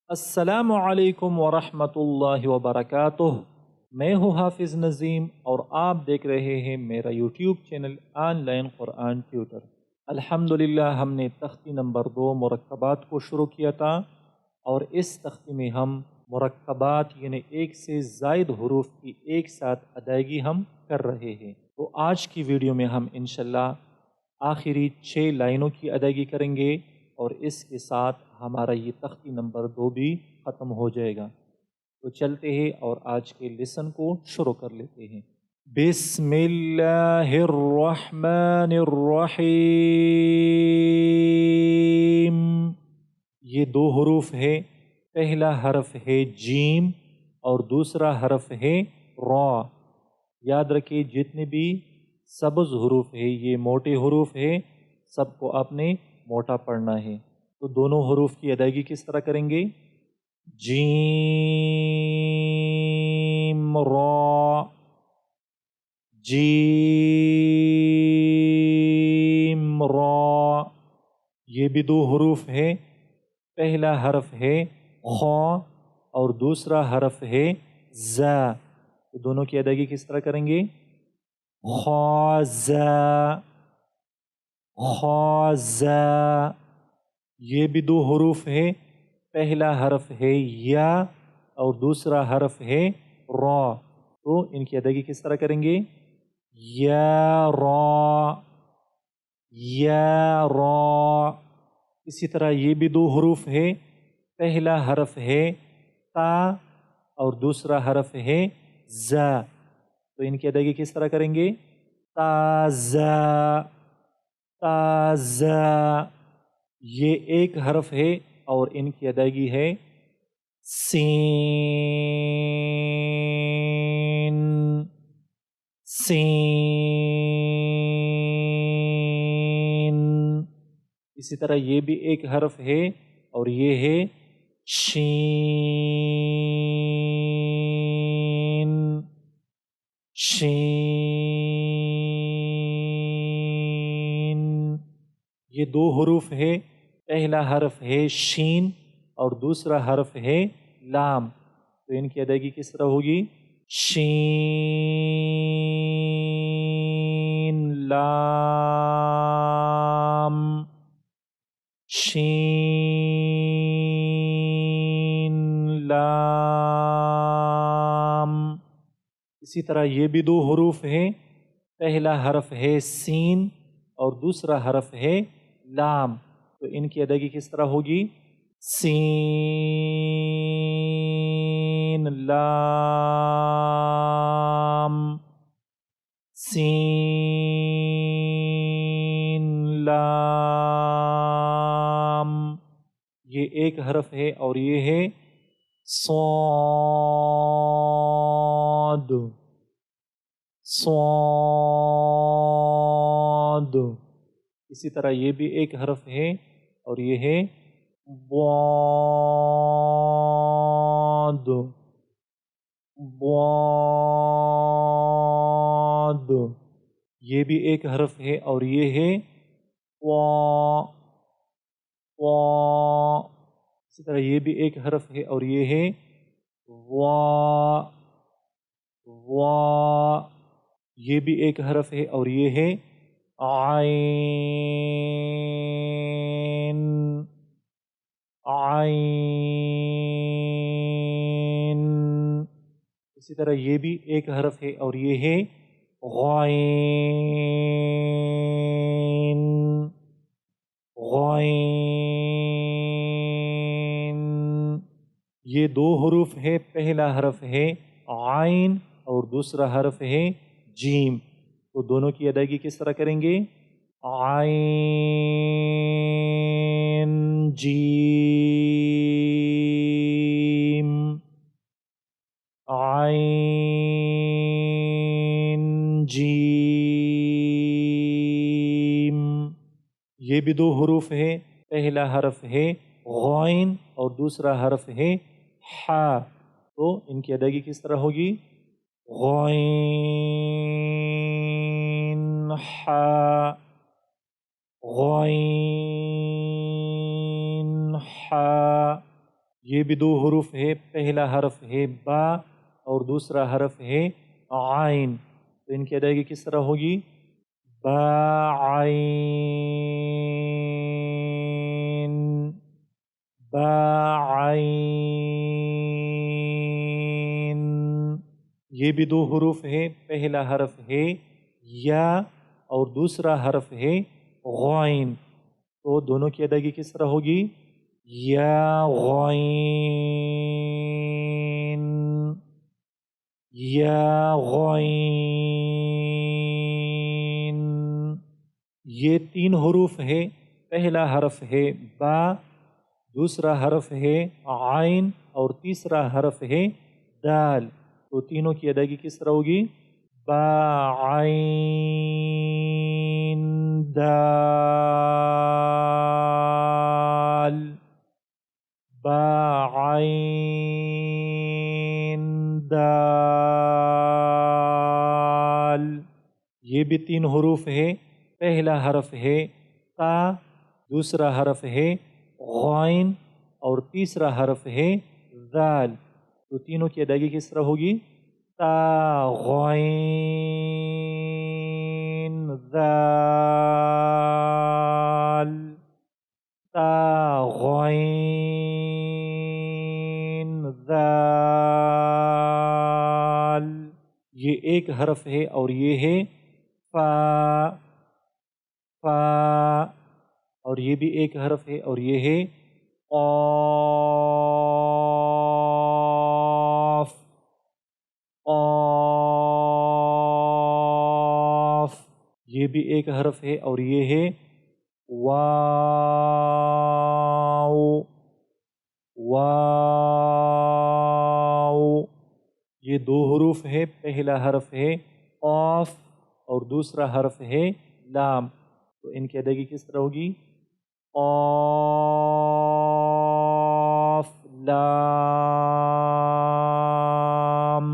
السلام علیکم ورحمۃ اللہ وبرکاتہ۔ میں ہوں حافظ نظیم اور آپ دیکھ رہے ہیں میرا YouTube channel online Quran tutor. الحمدللہ ہم نے تختی نمبر 2 مرکبات کو شروع کیا تھا، اور اس تختی میں ہم مرکبات یعنی ایک سے زائد حروف کی ایک ساتھ ادائیگی ہم کر رہے ہیں۔ تو آج کی ویڈیو میں ہم انشاءاللہ آخری 6 لائنوں کی ادائیگی کریں گے، اور اس کے ساتھ ہمارا یہ تختی نمبر 2 بھی ختم ہو جائے گا۔ تو چلتے ہیں اور آج کے لیسن کو شروع کر لیتے ہیں۔ بسم اللہ الرحمن الرحیم۔ یہ 2 حروف ہے، پہلا حرف ہے جیم اور دوسرا حرف ہے را۔ یاد رکھیں جتنے بھی سبز حروف ہے یہ موٹے حروف ہے، سب کو آپ نے موٹا پڑھنا ہے۔ تو دونوں حروف کی ادائیگی کس طرح کریں گے؟ جیم را، جیم را۔ یہ بھی 2 حروف ہے، پہلا حرف ہے خا اور دوسرا حرف ہے زا۔ تو دونوں کی ادائیگی کس طرح کریں گے؟ خازا، خازا۔ یہ بھی 2 حروف ہے، پہلا حرف ہے یا اور دوسرا حرف ہے را۔ تو ان کی ادائیگی کس طرح کریں گے؟ یا را، یا را۔ اسی طرح یہ بھی 2 حروف ہے، پہلا حرف ہے تا اور دوسرا حرف ہے زا۔ تو ان کی ادائیگی کس طرح کریں گے؟ تازا، تازا۔ یہ ایک حرف ہے اور ان کی ادائیگی ہے سین، سین۔ اسی طرح یہ بھی ایک حرف ہے اور یہ ہے شین، شین۔ یہ 2 حروف ہے، پہلا حرف ہے شین اور دوسرا حرف ہے لام۔ تو ان کی ادائیگی کس طرح ہوگی؟ شین لام، شین لام۔ اسی طرح یہ بھی 2 حروف ہیں، پہلا حرف ہے سین اور دوسرا حرف ہے لام۔ تو ان کی ادائیگی کس طرح ہوگی؟ سین لام، سین لام۔ یہ ایک حرف ہے اور یہ ہے صاد، صاد۔ اسی طرح یہ بھی ایک حرف ہے اور یہ ہے ضاد، ضاد۔ یہ بھی ایک حرف ہے اور یہ ہے وا، وا۔ اسی طرح یہ بھی ایک حرف ہے اور یہ ہے وا، وا۔ یہ بھی ایک حرف ہے اور یہ ہے عین، عین۔ اسی طرح یہ بھی ایک حرف ہے اور یہ ہے غین، غین۔ یہ 2 حروف ہے، پہلا حرف ہے عین اور دوسرا حرف ہے جیم۔ تو دونوں کی ادائیگی کس طرح کریں گے؟ عین جیم، عین جیم۔ یہ بھی 2 حروف ہے، پہلا حرف ہے غین اور دوسرا حرف ہے حا۔ تو ان کی ادائیگی کس طرح ہوگی؟ غین حا، غین حا۔ یہ بھی دو حروف ہے، پہلا حرف ہے با اور دوسرا حرف ہے عین، تو ان کی ادائیگی کس طرح ہوگی؟ با عین، با عین۔ یہ بھی دو حروف ہے، پہلا حرف ہے یا اور دوسرا حرف ہے غائن، تو دونوں کی ادائیگی کس طرح ہوگی؟ یا غائن، یا غائن۔ یہ تین حروف ہے، پہلا حرف ہے با، دوسرا حرف ہے عین اور تیسرا حرف ہے دال، تو تینوں کی ادائیگی کس طرح ہوگی؟ با عین دال، با عین دال۔ یہ بھی تین حروف ہے، پہلا حرف ہے تا، دوسرا حرف ہے غائن اور تیسرا حرف ہے ذال، تو تینوں کی ادائیگی کس طرح ہوگی؟ تا غائن ذال، تا غائن ذال۔ یہ ایک حرف ہے اور یہ ہے فا، فا، اور یہ بھی ایک حرف ہے اور یہ ہے قاف، قاف۔ یہ بھی ایک حرف ہے اور یہ ہے واو، واو۔ یہ دو حروف ہے، پہلا حرف ہے قاف اور دوسرا حرف ہے لام، تو ان کی ادائیگی کس طرح ہوگی؟ قاف لام،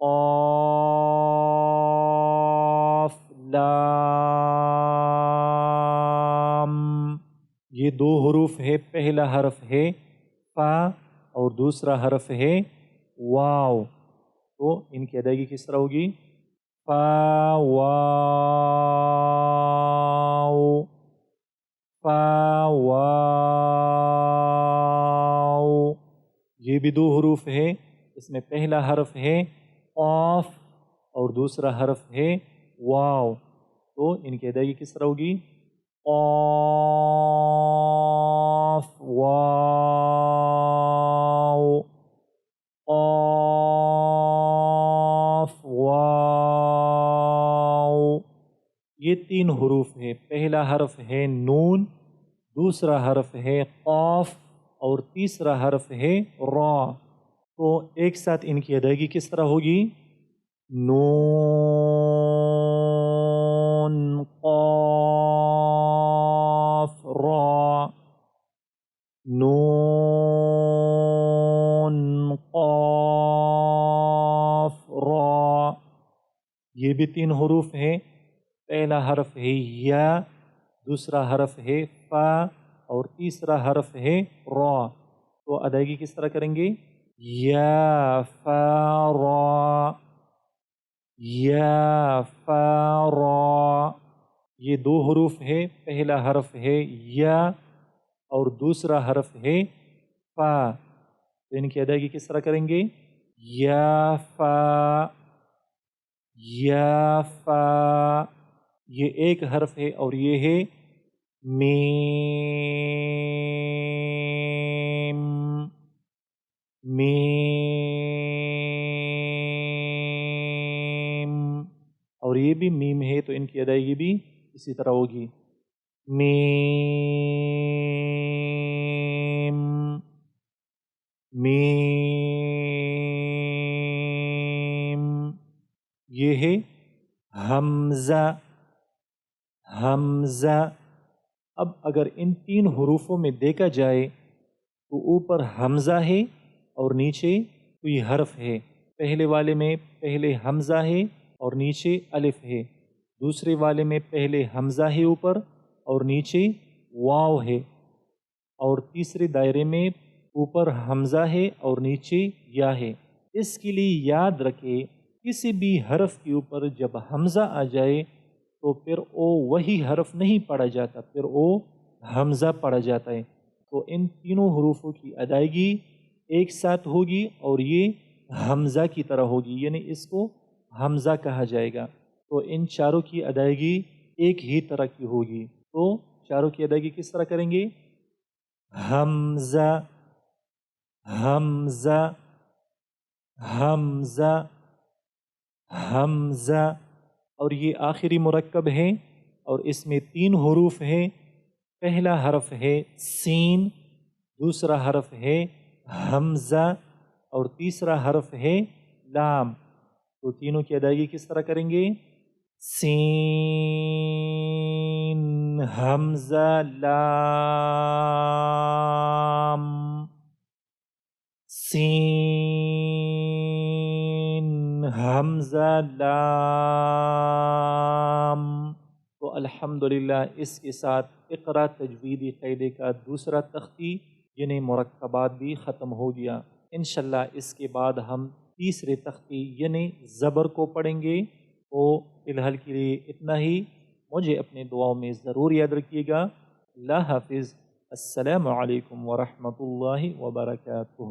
قاف لام۔ یہ دو حروف ہے، پہلا حرف ہے فا اور دوسرا حرف ہے واو، تو ان کی ادائیگی کس طرح ہوگی؟ فا واو، فا واو۔ یہ بھی دو حروف ہے، اس میں پہلا حرف ہے قاف اور دوسرا حرف ہے واو، تو ان کی ادائیگی کس طرح ہوگی؟ قاف واو، قاف واو۔ یہ تین حروف ہے، پہلا حرف ہے نون، دوسرا حرف ہے قاف اور تیسرا حرف ہے را، تو ایک ساتھ ان کی ادائیگی کس طرح ہوگی؟ نون قاف را، نون قاف را۔ یہ بھی تین حروف ہے، پہلا حرف ہے یا، دوسرا حرف ہے فا اور تیسرا حرف ہے را، تو ادائیگی کس طرح کریں گے؟ یا فا را، یا فا را۔ یہ دو حروف ہے، پہلا حرف ہے یا اور دوسرا حرف ہے فا، تو ان کی ادائیگی کس طرح کریں گے؟ یا فا، یا فا۔ یہ ایک حرف ہے اور یہ ہے میم، میم، اور یہ بھی میم ہے، تو ان کی ادائیگی بھی اسی طرح ہوگی، میم، میم۔ یہ ہے حمزہ، حمزہ۔ اب اگر ان تین حروفوں میں دیکھا جائے تو اوپر حمزہ ہے اور نیچے کوئی حرف ہے، پہلے والے میں پہلے حمزہ ہے اور نیچے الف ہے، دوسرے والے میں پہلے حمزہ ہے اوپر اور نیچے واو ہے، اور تیسرے دائرے میں اوپر حمزہ ہے اور نیچے یا ہے۔ اس کے لیے یاد رکھے کسی بھی حرف کے اوپر جب حمزہ آ جائے تو پھر او وہی حرف نہیں پڑھا جاتا، پھر او حمزہ پڑھا جاتا ہے۔ تو ان تینوں حروفوں کی ادائیگی ایک ساتھ ہوگی اور یہ حمزہ کی طرح ہوگی، یعنی اس کو حمزہ کہا جائے گا۔ تو ان چاروں کی ادائیگی ایک ہی طرح کی ہوگی۔ تو چاروں کی ادائیگی کس طرح کریں گے؟ حمزہ، حمزہ، حمزہ، حمزہ، اور یہ آخری مرکب ہے اور اس میں 3 حروف ہیں۔ پہلا حرف ہے سین، دوسرا حرف ہے حمزہ اور تیسرا حرف ہے لام۔ تو تینوں کی ادائیگی کس طرح کریں گے؟ سین، حمزہ، لام، سین، حمزہ، لام۔ تو الحمدللہ اس کے ساتھ اقرا تجویدی قاعدے کا دوسرا تختی یعنی مرکبات بھی ختم ہو گیا۔ انشاءاللہ اس کے بعد ہم تیسرے تختی یعنی زبر کو پڑھیں گے۔ تو فی الحال کے لیے اتنا ہی، مجھے اپنے دعاؤں میں ضرور یاد رکھیے گا۔ اللہ حافظ، السلام علیکم ورحمۃ اللہ وبرکاتہ۔